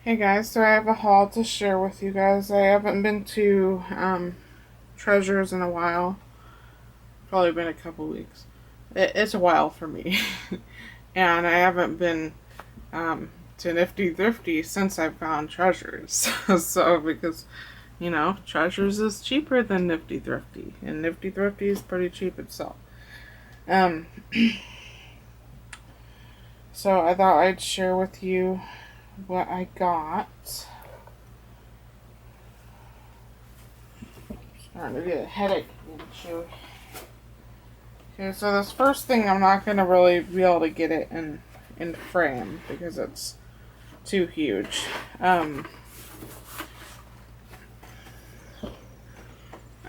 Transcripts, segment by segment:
Hey guys, so I have a haul to share with you guys. I haven't been to Treasures in a while. Probably been a couple weeks. It's a while for me. And I haven't been to Nifty Thrifty since I found Treasures. So, because, Treasures is cheaper than Nifty Thrifty. And Nifty Thrifty is pretty cheap itself. Um, so I thought I'd share with you what I got. Starting to get a headache and chewy. Okay, so this first thing, I'm not going to really be able to get it in frame because it's too huge. I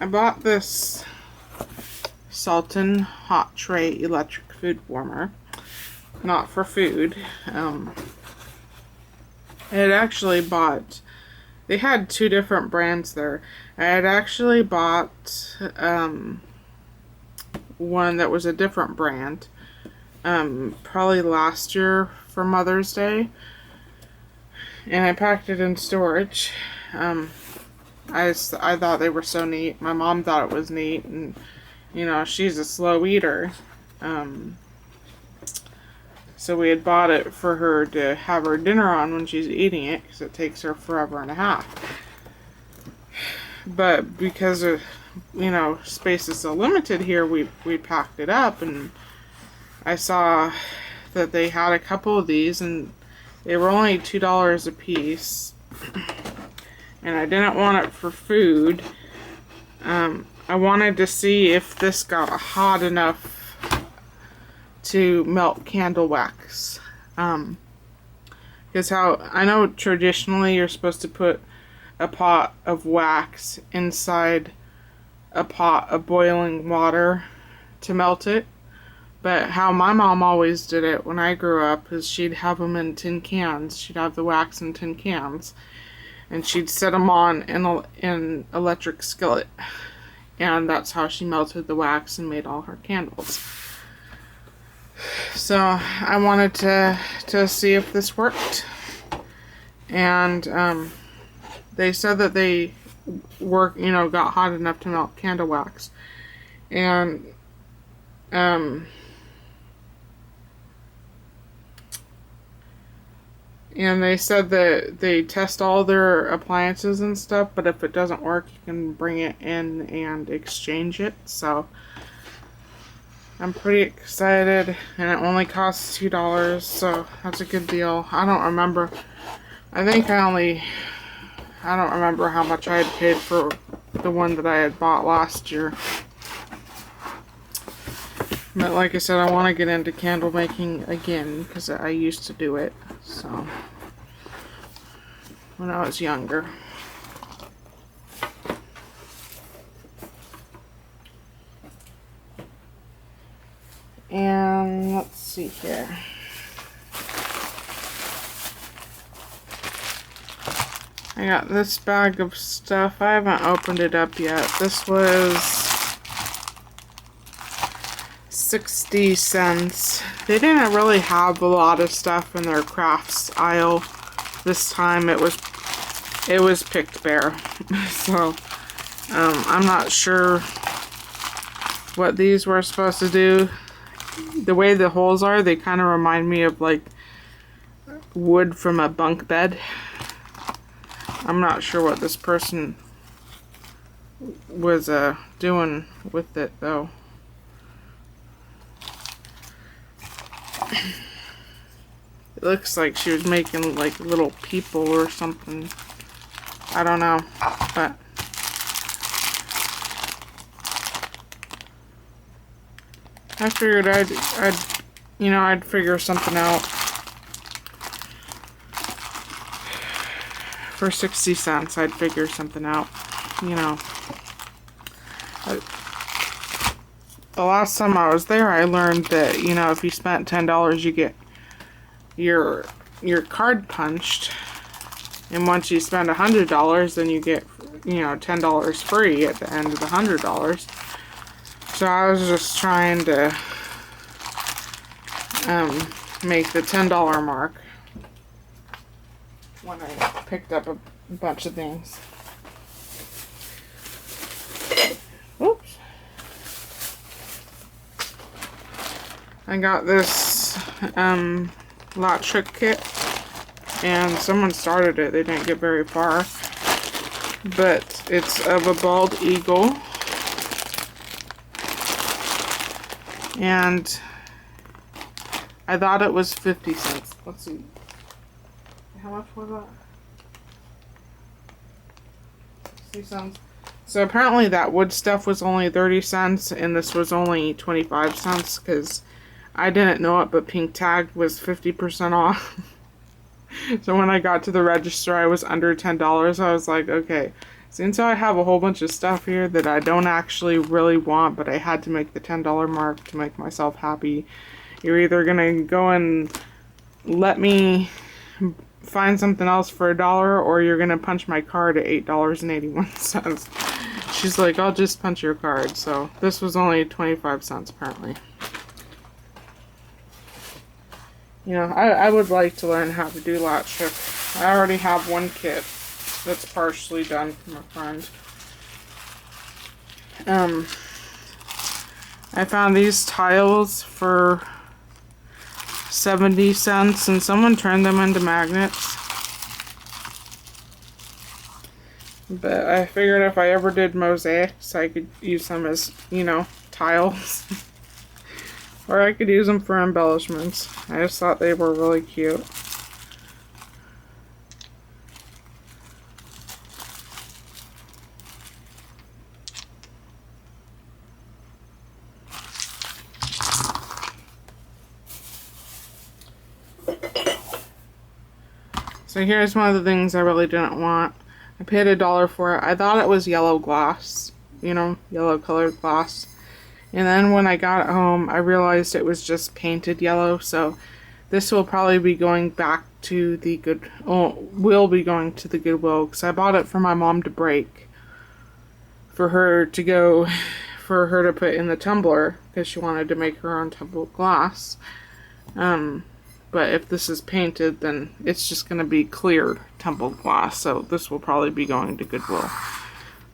bought this Sultan hot tray electric food warmer. Not for food. I had actually bought, they had two different brands there. I had actually bought one that was a different brand probably last year for Mother's Day, and I packed it in storage. I thought they were so neat. My mom thought it was neat, and she's a slow eater, so we had bought it for her to have her dinner on when she's eating it, because it takes her forever and a half. But because of, space is so limited here, we packed it up, and I saw that they had a couple of these, and they were only $2 a piece. And I didn't want it for food. I wanted to see if this got hot enough to melt candle wax. Because I know traditionally you're supposed to put a pot of wax inside a pot of boiling water to melt it. But how my mom always did it when I grew up is she'd have them in tin cans. She'd have the wax in tin cans, and she'd set them on in electric skillet. And that's how she melted the wax and made all her candles. So I wanted to see if this worked. And they said that they got hot enough to melt candle wax. And they said that they test all their appliances and stuff, but if it doesn't work, you can bring it in and exchange it. So I'm pretty excited, and it only costs $2, so that's a good deal. I don't remember. I don't remember how much I had paid for the one that I had bought last year. But like I said, I want to get into candle making again, because I used to do it, so, when I was younger. And let's see here. I got this bag of stuff. I haven't opened it up yet. This was 60 cents. They didn't really have a lot of stuff in their crafts aisle this time. It was picked bare. So I'm not sure what these were supposed to do. The way the holes are, they kind of remind me of like wood from a bunk bed. I'm not sure what this person was doing with it though. It looks like she was making like little people or something. I don't know, but I figured I'd figure something out. For 60 cents, I'd figure something out, The last time I was there, I learned that, if you spent $10, you get your card punched. And once you spend $100, then you get, $10 free at the end of the $100. So I was just trying to make the $10 mark. when I picked up a bunch of things. Oops. I got this lot trick kit, and someone started it. They didn't get very far, but it's of a bald eagle, and I thought it was 50 cents. Let's see. How much was that? 60 cents. So apparently that wood stuff was only 30 cents and this was only 25 cents because I didn't know it, but pink tag was 50% off. So when I got to the register, I was under $10. I was like, okay, since I have a whole bunch of stuff here that I don't actually really want, but I had to make the $10 mark to make myself happy, you're either gonna go and let me find something else for $1, or you're gonna punch my card at $8.81. She's like, I'll just punch your card. So this was only 25 cents apparently. You know, I would like to learn how to do lot trick. I already have one kit that's partially done from a friend. I found these tiles for 70 cents and someone turned them into magnets. But I figured if I ever did mosaics, I could use them as, you know, tiles. Or I could use them for embellishments. I just thought they were really cute. So here's one of the things I really didn't want. I paid $1 for it. I thought it was yellow glass, you know, yellow colored glass. And then when I got it home, I realized it was just painted yellow. So this will probably be going back to the will be going to the Goodwill, because I bought it for my mom to break, for her to put in the tumbler, because she wanted to make her own tumbled glass. But if this is painted, then it's just going to be clear tumbled glass. So this will probably be going to Goodwill.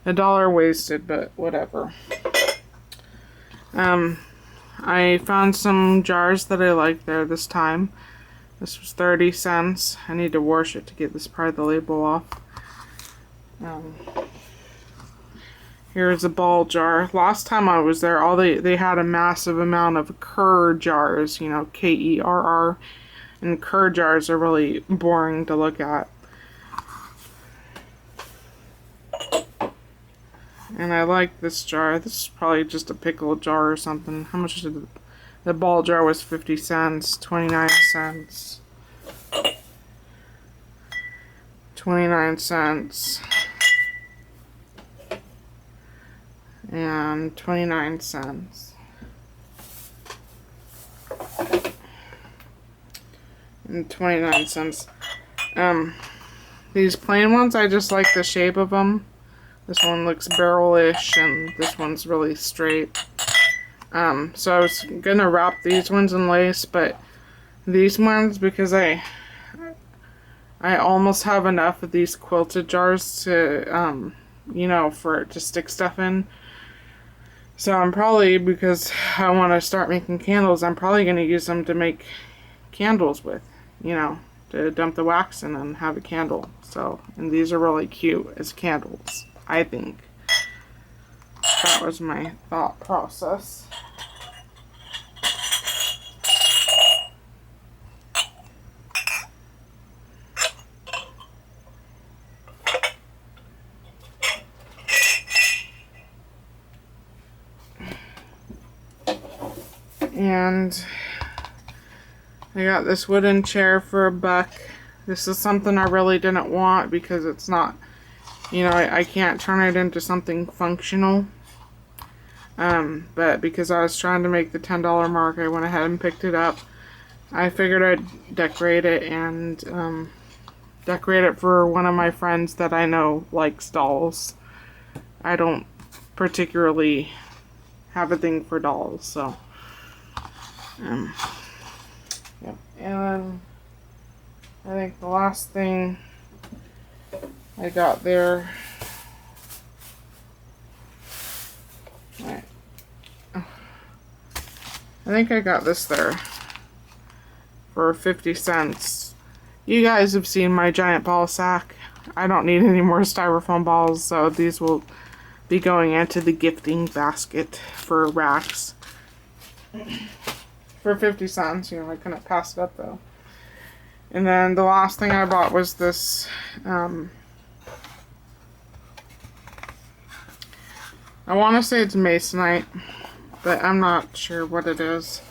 $1 wasted, but whatever. I found some jars that I like there this time. This was 30 cents. I need to wash it to get this part of the label off. Here's a ball jar. Last time I was there, they had a massive amount of Kerr jars, you know, Kerr. And Kerr jars are really boring to look at. And I like this jar. This is probably just a pickle jar or something. How much did the ball jar was 50 cents, 29 cents. 29 cents. And 29 cents. And 29 cents. These plain ones, I just like the shape of them. This one looks barrel-ish, and this one's really straight. So I was gonna wrap these ones in lace, but these ones, because I almost have enough of these quilted jars to, you know, for it to stick stuff in. So I'm probably, because I want to start making candles, I'm probably gonna use them to make candles with, you know, to dump the wax in and have a candle. So, and these are really cute as candles, I think. That was my thought process. And I got this wooden chair for $1. This is something I really didn't want because it's not, you know, I can't turn it into something functional. But because I was trying to make the $10 mark, I went ahead and picked it up. I figured I'd decorate it and decorate it for one of my friends that I know likes dolls. I don't particularly have a thing for dolls, so yep. And I think the last thing I got there. I think I got this there for 50 cents. You guys have seen my giant ball sack. I don't need any more styrofoam balls, so these will be going into the gifting basket for racks. For 50 cents, you know, I couldn't pass it up though. And then the last thing I bought was this, I want to say it's masonite, but I'm not sure what it is.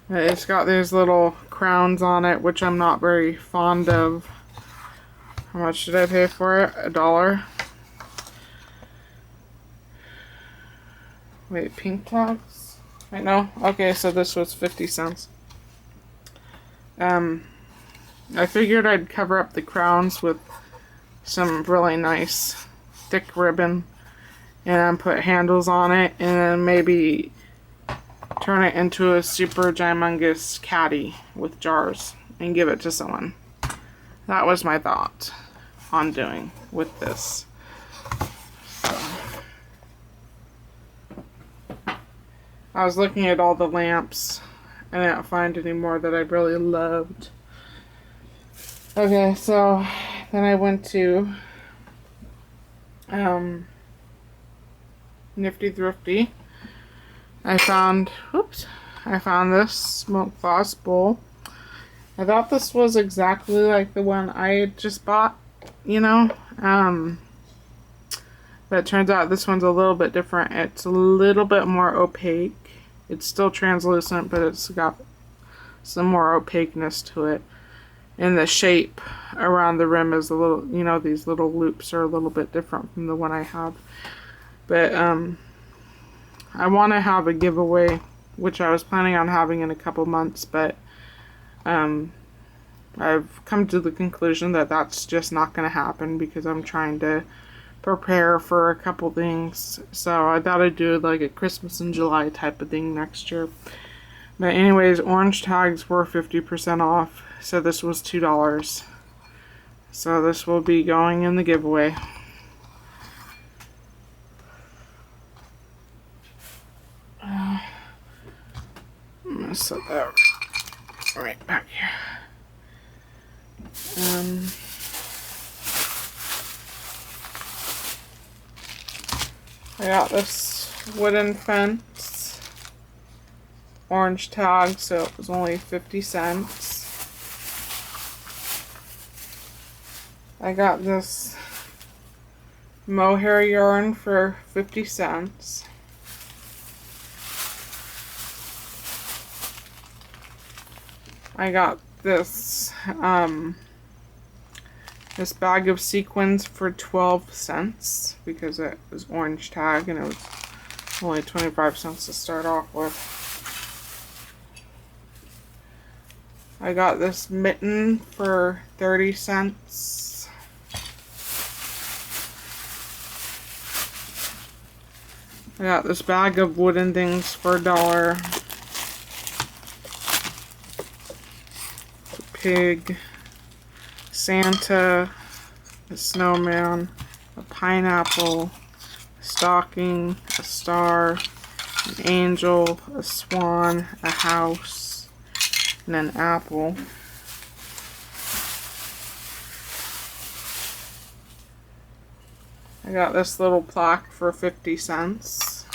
It's got these little crowns on it, which I'm not very fond of. How much did I pay for it? $1. Wait, pink tags? Wait, no. Okay, so this was 50 cents. I figured I'd cover up the crowns with some really nice thick ribbon and put handles on it, and then maybe turn it into a super gymongous caddy with jars and give it to someone. That was my thought on doing with this. So, I was looking at all the lamps. I didn't find any more that I really loved. Okay, so then I went to Nifty Thrifty. I found this smoked glass bowl. I thought this was exactly like the one I had just bought, you know. But it turns out this one's a little bit different. It's a little bit more opaque. It's still translucent, but it's got some more opaqueness to it. And the shape around the rim is a little, you know, these little loops are a little bit different from the one I have. But I want to have a giveaway, which I was planning on having in a couple months, but I've come to the conclusion that that's just not going to happen because I'm trying to prepare for a couple things. So I thought I'd do like a Christmas in July type of thing next year. But anyways, orange tags were 50% off, so this was $2. So this will be going in the giveaway. I'm gonna set that right back here. I got this wooden fence, orange tag, so it was only 50 cents. I got this mohair yarn for 50 cents. I got this this bag of sequins for 12 cents because it was orange tag and it was only 25 cents to start off with. I got this mitten for 30 cents. I got this bag of wooden things for $1. Pig, Santa, a snowman, a pineapple, a stocking, a star, an angel, a swan, a house, and an apple. I got this little plaque for 50 cents.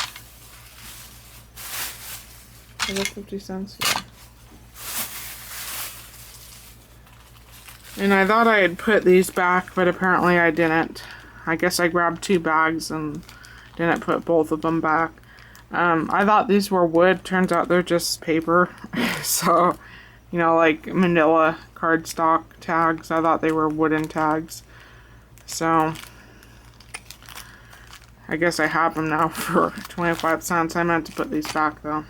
Is it 50 cents? Yeah. And I thought I had put these back, but apparently I didn't. I guess I grabbed 2 bags and didn't put both of them back. I thought these were wood. Turns out they're just paper. So, you know, like manila cardstock tags. I thought they were wooden tags. So, I guess I have them now for 25 cents. I meant to put these back though.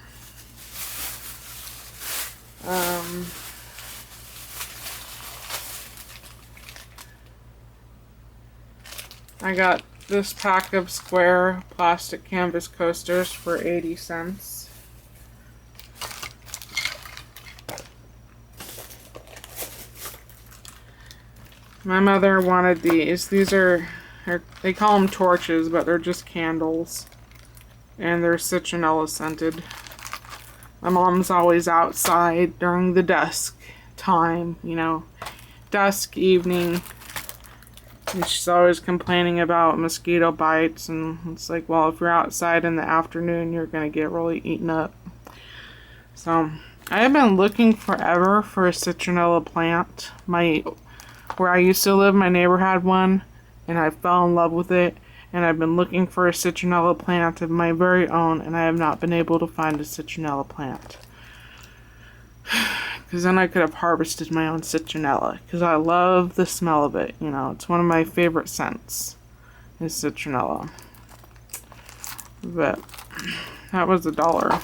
I got this pack of square plastic canvas coasters for 80 cents. My mother wanted these. These are, they call them torches, but they're just candles. And they're citronella scented. My mom's always outside during the dusk time, you know, dusk, evening. And she's always complaining about mosquito bites. And it's like, well, if you're outside in the afternoon, you're going to get really eaten up. So, I have been looking forever for a citronella plant. Where I used to live, my neighbor had one, and I fell in love with it. And I've been looking for a citronella plant of my very own, and I have not been able to find a citronella plant. Because then I could have harvested my own citronella. Because I love the smell of it. You know, it's one of my favorite scents, is citronella. But that was $1.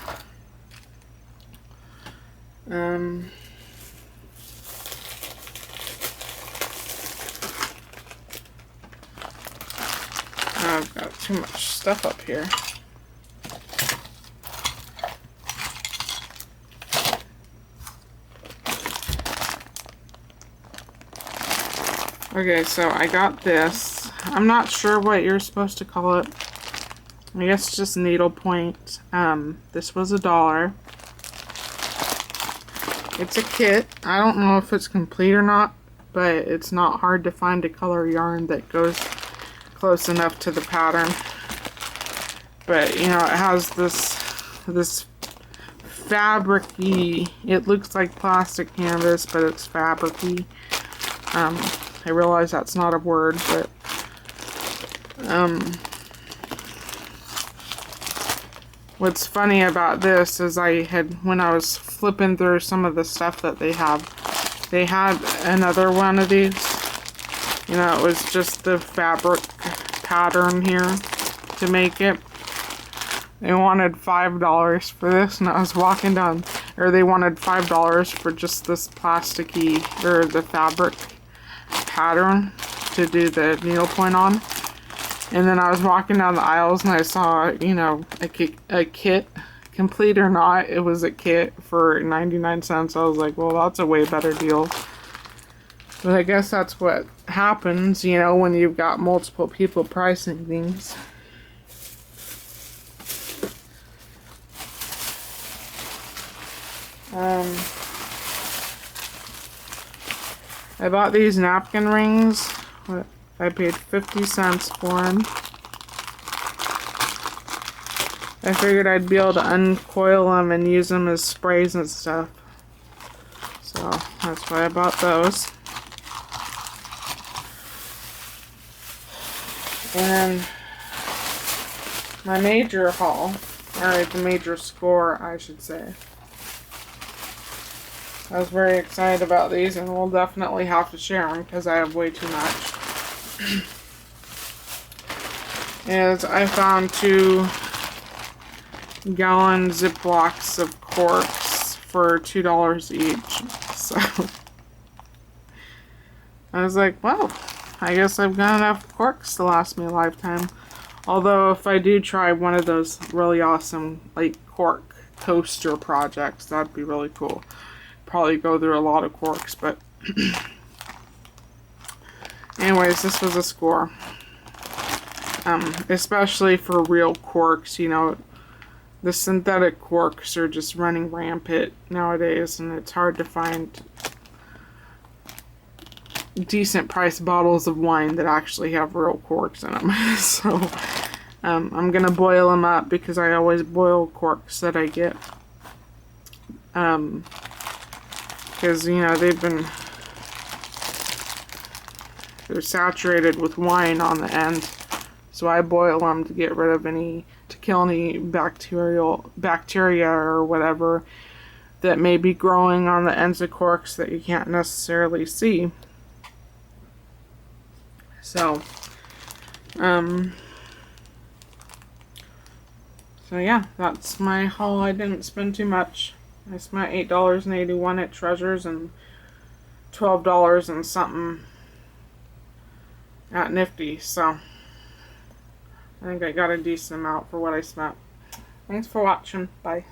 I've got too much stuff up here. Okay, so I got this. I'm not sure what you're supposed to call it. I guess just needlepoint. This was $1. It's a kit. I don't know if it's complete or not, but it's not hard to find a color yarn that goes close enough to the pattern. But you know, it has this fabric-y, it looks like plastic canvas, but it's fabric-y. I realize that's not a word, but what's funny about this is when I was flipping through some of the stuff that they had another one of these. You know, it was just the fabric pattern here to make it. They wanted $5 for this, and I was walking down, or they wanted $5 for just this plasticky, or the fabric pattern to do the needlepoint on. And then I was walking down the aisles and I saw, you know, a kit, complete or not, it was a kit for 99 cents. I was like, well, that's a way better deal. But I guess that's what happens, you know, when you've got multiple people pricing things. I bought these napkin rings. I paid 50 cents for them. I figured I'd be able to uncoil them and use them as sprays and stuff. So that's why I bought those. And my major haul, or the major score, I should say. I was very excited about these, and we'll definitely have to share them because I have way too much. Is I found 2-gallon Ziplocs of corks for $2 each. So I was like, well, I guess I've got enough corks to last me a lifetime. Although if I do try one of those really awesome like cork coaster projects, that'd be really cool. Probably go through a lot of corks, but anyways, this was a score. Especially for real corks, you know, the synthetic corks are just running rampant nowadays, and it's hard to find decent price bottles of wine that actually have real corks in them. So I'm gonna boil them up because I always boil corks that I get, because you know they're saturated with wine on the end, so I boil them to get rid of to kill any bacteria or whatever that may be growing on the ends of corks that you can't necessarily see. So, so yeah, that's my haul. I didn't spend too much. I spent $8.81 at Treasures and $12 and something at Nifty. So, I think I got a decent amount for what I spent. Thanks for watching. Bye.